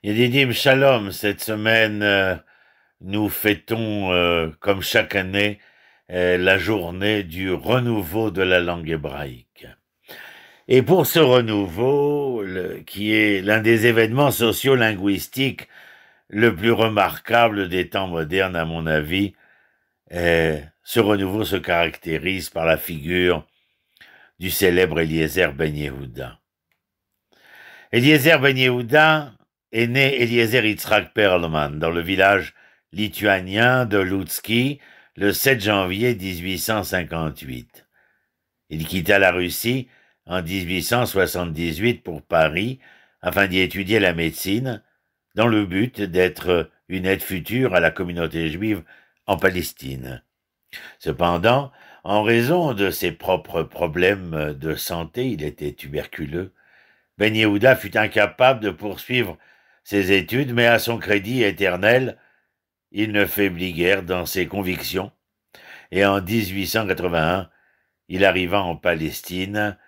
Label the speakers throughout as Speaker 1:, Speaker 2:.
Speaker 1: Yedidim Shalom, cette semaine, nous fêtons, comme chaque année, la journée du renouveau de la langue hébraïque. Et pour ce renouveau, qui est l'un des événements sociolinguistiques le plus remarquable des temps modernes, à mon avis, ce renouveau se caractérise par la figure du célèbre Eliezer Ben Yehuda. Eliezer Ben Yehuda est né Eliezer Yitzhak Perlman dans le village lituanien de Loutski le 7 janvier 1858. Il quitta la Russie en 1878 pour Paris afin d'y étudier la médecine dans le but d'être une aide future à la communauté juive en Palestine. Cependant, en raison de ses propres problèmes de santé, il était tuberculeux, Ben Yehuda fut incapable de poursuivre ses études, mais à son crédit éternel, il ne faiblit guère dans ses convictions, et en 1881, il arriva en Palestine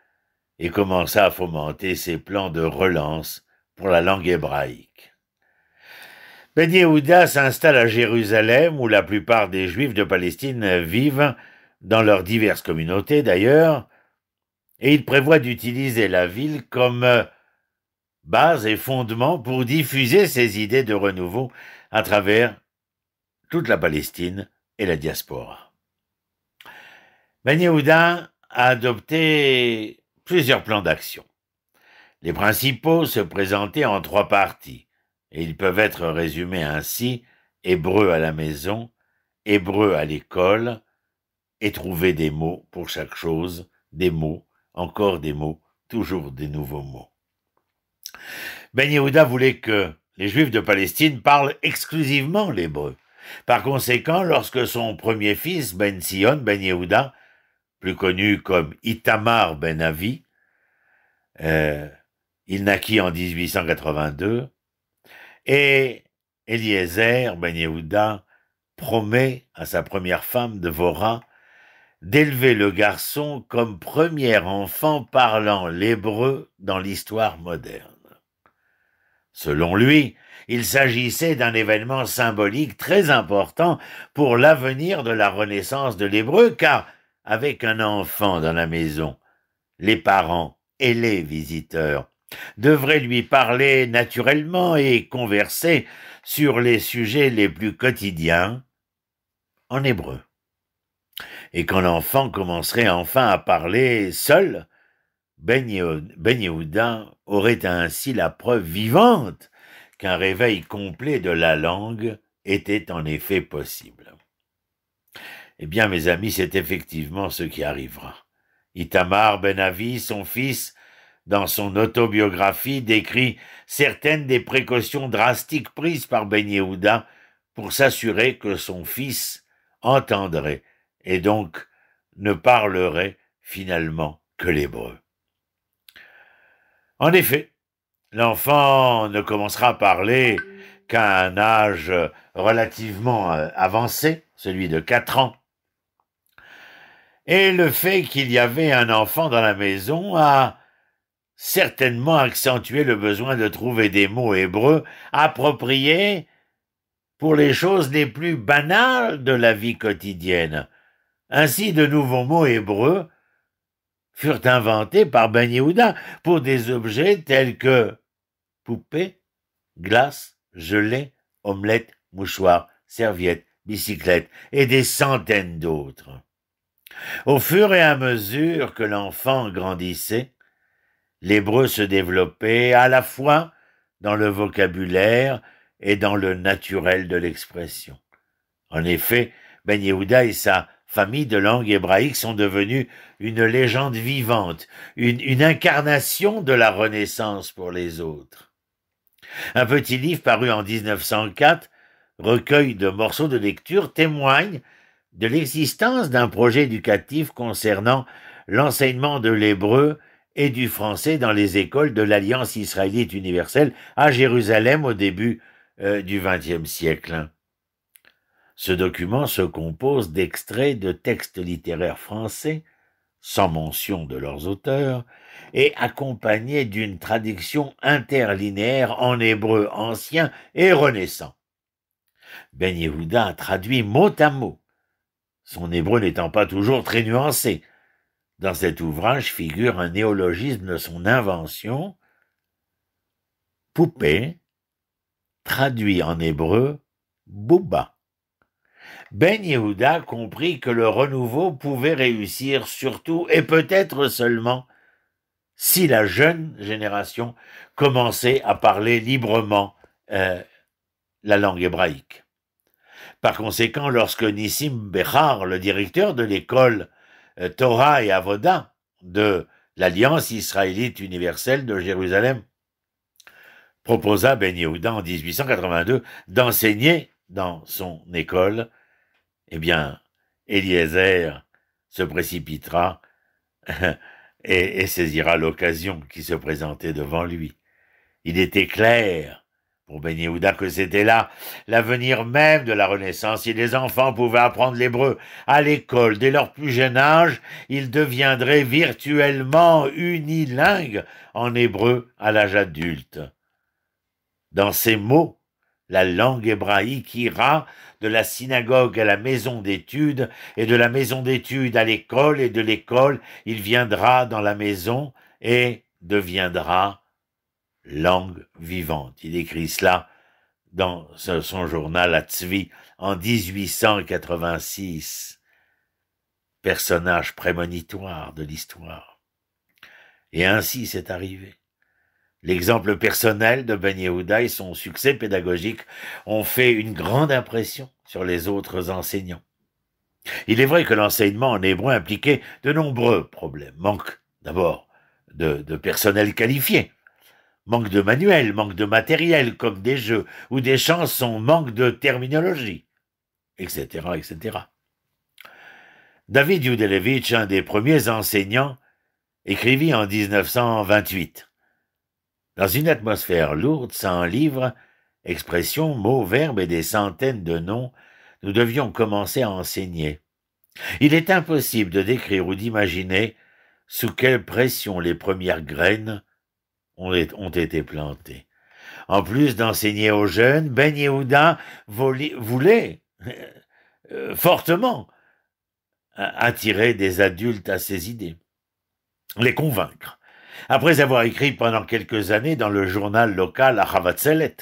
Speaker 1: et commença à fomenter ses plans de relance pour la langue hébraïque. Ben Yehuda s'installe à Jérusalem, où la plupart des Juifs de Palestine vivent, dans leurs diverses communautés d'ailleurs, et il prévoit d'utiliser la ville comme base et fondement pour diffuser ses idées de renouveau à travers toute la Palestine et la diaspora. Ben Yehuda a adopté plusieurs plans d'action. Les principaux se présentaient en 3 parties, et ils peuvent être résumés ainsi: hébreu à la maison, hébreu à l'école, et trouver des mots pour chaque chose, des mots, encore des mots, toujours des nouveaux mots. Ben Yehuda voulait que les Juifs de Palestine parlent exclusivement l'hébreu. Par conséquent, lorsque son premier fils, Ben Sion, Ben Yehuda, plus connu comme Itamar Ben Avi, il naquit en 1882, et Eliezer Ben Yehuda promet à sa première femme, Devora, d'élever le garçon comme premier enfant parlant l'hébreu dans l'histoire moderne. Selon lui, il s'agissait d'un événement symbolique très important pour l'avenir de la renaissance de l'hébreu, car avec un enfant dans la maison, les parents et les visiteurs devraient lui parler naturellement et converser sur les sujets les plus quotidiens en hébreu. Et quand l'enfant commencerait enfin à parler seul, Ben Yehuda aurait ainsi la preuve vivante qu'un réveil complet de la langue était en effet possible. Eh bien, mes amis, c'est effectivement ce qui arrivera. Itamar Ben Avi, son fils, dans son autobiographie, décrit certaines des précautions drastiques prises par Ben Yehuda pour s'assurer que son fils entendrait et donc ne parlerait finalement que l'hébreu. En effet, l'enfant ne commencera à parler qu'à un âge relativement avancé, celui de 4 ans. Et le fait qu'il y avait un enfant dans la maison a certainement accentué le besoin de trouver des mots hébreux appropriés pour les choses les plus banales de la vie quotidienne. Ainsi, de nouveaux mots hébreux furent inventés par Ben Yehuda pour des objets tels que poupée, glace, gelée, omelette, mouchoir, serviette, bicyclette et des centaines d'autres. Au fur et à mesure que l'enfant grandissait, l'hébreu se développait à la fois dans le vocabulaire et dans le naturel de l'expression. En effet, Ben Yehuda et sa famille de langue hébraïque sont devenus une légende vivante, une incarnation de la Renaissance pour les autres. Un petit livre paru en 1904, recueil de morceaux de lecture, témoigne de l'existence d'un projet éducatif concernant l'enseignement de l'hébreu et du français dans les écoles de l'Alliance israélite universelle à Jérusalem au début du XXe siècle. Ce document se compose d'extraits de textes littéraires français, sans mention de leurs auteurs, et accompagné d'une traduction interlinéaire en hébreu ancien et renaissant. Ben Yehuda a traduit mot à mot, son hébreu n'étant pas toujours très nuancé. Dans cet ouvrage figure un néologisme de son invention, poupée, traduit en hébreu, bouba. Ben Yehuda comprit que le renouveau pouvait réussir surtout et peut-être seulement si la jeune génération commençait à parler librement la langue hébraïque. Par conséquent, lorsque Nissim Bechar, le directeur de l'école Torah et Avoda de l'Alliance israélite universelle de Jérusalem, proposa à Ben Yehuda en 1882 d'enseigner dans son école, eh bien, Eliezer se précipitera et saisira l'occasion qui se présentait devant lui. Il était clair pour Ben Yehuda que c'était là l'avenir même de la Renaissance. Si les enfants pouvaient apprendre l'hébreu à l'école dès leur plus jeune âge, ils deviendraient virtuellement unilingues en hébreu à l'âge adulte. Dans ces mots, la langue hébraïque ira de la synagogue à la maison d'études, et de la maison d'études à l'école, et de l'école, il viendra dans la maison et deviendra langue vivante. Il écrit cela dans son journal à Tzvi en 1886. Personnage prémonitoire de l'histoire. Et ainsi c'est arrivé. L'exemple personnel de Ben Yehuda et son succès pédagogique ont fait une grande impression sur les autres enseignants. Il est vrai que l'enseignement en hébreu impliquait de nombreux problèmes. Manque d'abord de personnel qualifié, manque de manuels, manque de matériel comme des jeux ou des chansons, manque de terminologie, etc., etc. David Yudelevitch, un des premiers enseignants, écrivit en 1928 dans une atmosphère lourde, sans livre, expressions, mots, verbes et des centaines de noms, nous devions commencer à enseigner. Il est impossible de décrire ou d'imaginer sous quelle pression les premières graines ont été plantées. En plus d'enseigner aux jeunes, Ben Yehuda voulait fortement attirer des adultes à ses idées, les convaincre. Après avoir écrit pendant quelques années dans le journal local à Havatzelet,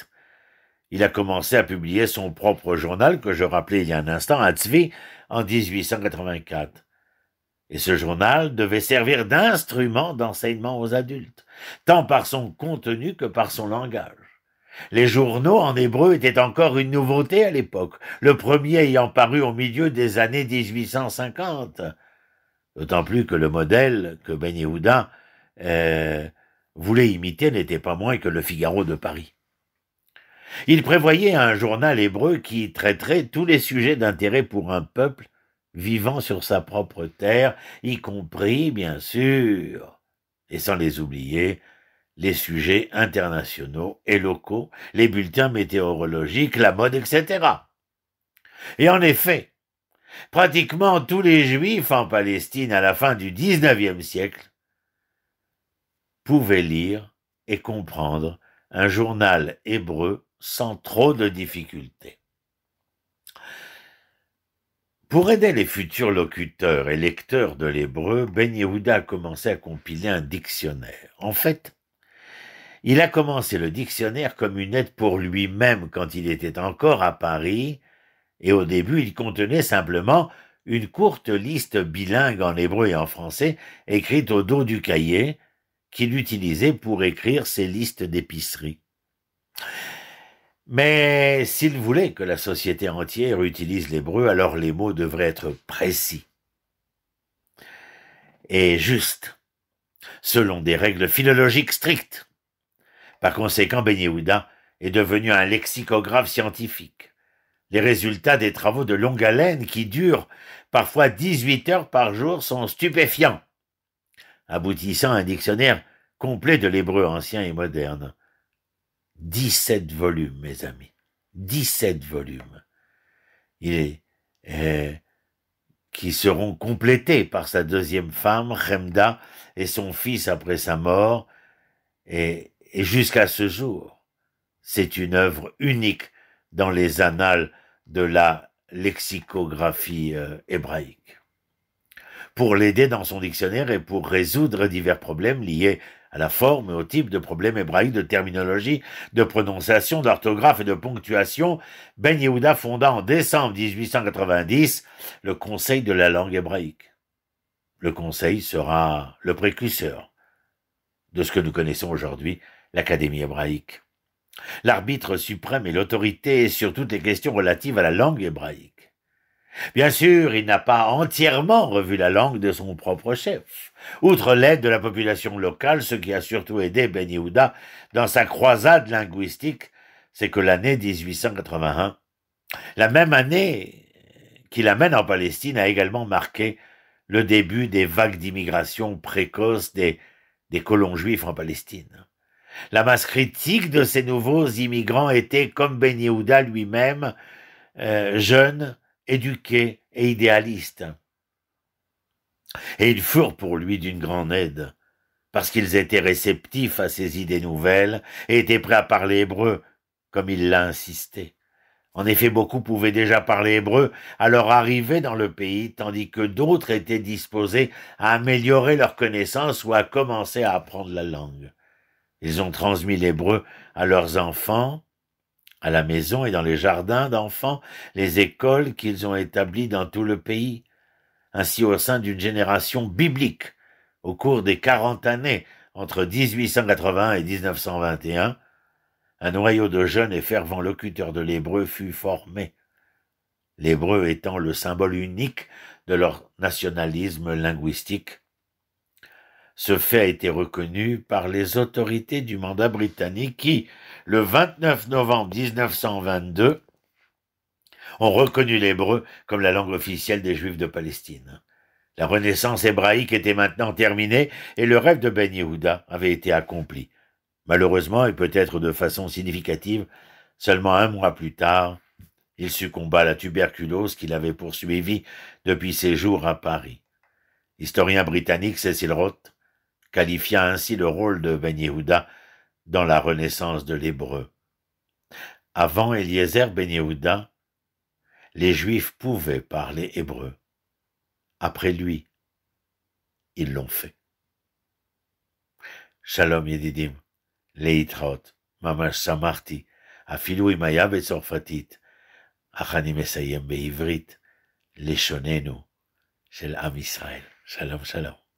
Speaker 1: il a commencé à publier son propre journal, que je rappelais il y a un instant, à Tzvi, en 1884. Et ce journal devait servir d'instrument d'enseignement aux adultes, tant par son contenu que par son langage. Les journaux en hébreu étaient encore une nouveauté à l'époque, le premier ayant paru au milieu des années 1850. D'autant plus que le modèle que Ben Yehuda voulait imiter n'était pas moins que le Figaro de Paris. Il prévoyait un journal hébreu qui traiterait tous les sujets d'intérêt pour un peuple vivant sur sa propre terre, y compris, bien sûr, et sans les oublier, les sujets internationaux et locaux, les bulletins météorologiques, la mode, etc. Et en effet, pratiquement tous les Juifs en Palestine à la fin du XIXe siècle pouvaient lire et comprendre un journal hébreu sans trop de difficultés. Pour aider les futurs locuteurs et lecteurs de l'hébreu, Ben Yehuda a commencé à compiler un dictionnaire. En fait, il a commencé le dictionnaire comme une aide pour lui-même quand il était encore à Paris, et au début il contenait simplement une courte liste bilingue en hébreu et en français, écrite au dos du cahier, qu'il utilisait pour écrire ses listes d'épicerie. Mais s'il voulait que la société entière utilise l'hébreu, alors les mots devraient être précis et justes, selon des règles philologiques strictes. Par conséquent, Ben Yehuda est devenu un lexicographe scientifique. Les résultats des travaux de longue haleine qui durent parfois 18 heures par jour sont stupéfiants, aboutissant à un dictionnaire complet de l'hébreu ancien et moderne. 17 volumes, mes amis. 17 volumes. Il qui seront complétés par sa deuxième femme, Chemda, et son fils après sa mort, et jusqu'à ce jour, c'est une œuvre unique dans les annales de la lexicographie hébraïque. Pour l'aider dans son dictionnaire et pour résoudre divers problèmes liés à la forme et au type de problèmes hébraïques de terminologie, de prononciation, d'orthographe et de ponctuation, Ben Yehuda fonda en décembre 1890 le Conseil de la langue hébraïque. Le Conseil sera le précurseur de ce que nous connaissons aujourd'hui, l'Académie hébraïque. L'arbitre suprême et l'autorité sur toutes les questions relatives à la langue hébraïque. Bien sûr, il n'a pas entièrement revu la langue de son propre chef. Outre l'aide de la population locale, ce qui a surtout aidé Ben Yehuda dans sa croisade linguistique, c'est que l'année 1881, la même année qu'il amène en Palestine, a également marqué le début des vagues d'immigration précoces des colons juifs en Palestine. La masse critique de ces nouveaux immigrants était, comme Ben Yehuda lui-même, jeune, éduqué et idéaliste. Et ils furent pour lui d'une grande aide, parce qu'ils étaient réceptifs à ses idées nouvelles et étaient prêts à parler hébreu, comme il l'a insisté. En effet, beaucoup pouvaient déjà parler hébreu à leur arrivée dans le pays, tandis que d'autres étaient disposés à améliorer leurs connaissances ou à commencer à apprendre la langue. Ils ont transmis l'hébreu à leurs enfants, à la maison et dans les jardins d'enfants, les écoles qu'ils ont établies dans tout le pays. Ainsi, au sein d'une génération biblique, au cours des 40 années entre 1880 et 1921, un noyau de jeunes et fervents locuteurs de l'hébreu fut formé, l'hébreu étant le symbole unique de leur nationalisme linguistique. Ce fait a été reconnu par les autorités du mandat britannique qui, le 29 novembre 1922, ont reconnu l'hébreu comme la langue officielle des Juifs de Palestine. La renaissance hébraïque était maintenant terminée et le rêve de Ben Yehuda avait été accompli. Malheureusement, et peut-être de façon significative, seulement un mois plus tard, il succomba à la tuberculose qu'il avait poursuivi depuis ses jours à Paris. L'historien britannique Cecil Roth qualifia ainsi le rôle de Ben Yehuda dans la renaissance de l'hébreu. Avant Eliezer Ben Yehuda, les Juifs pouvaient parler hébreu. Après lui, ils l'ont fait. Shalom Yedidim, Leitraot, Mamash Samarti, Afilu Imaya Betzorfatit, אך אני מסיים בעברית לשוננו של עם ישראל. שלום שלום.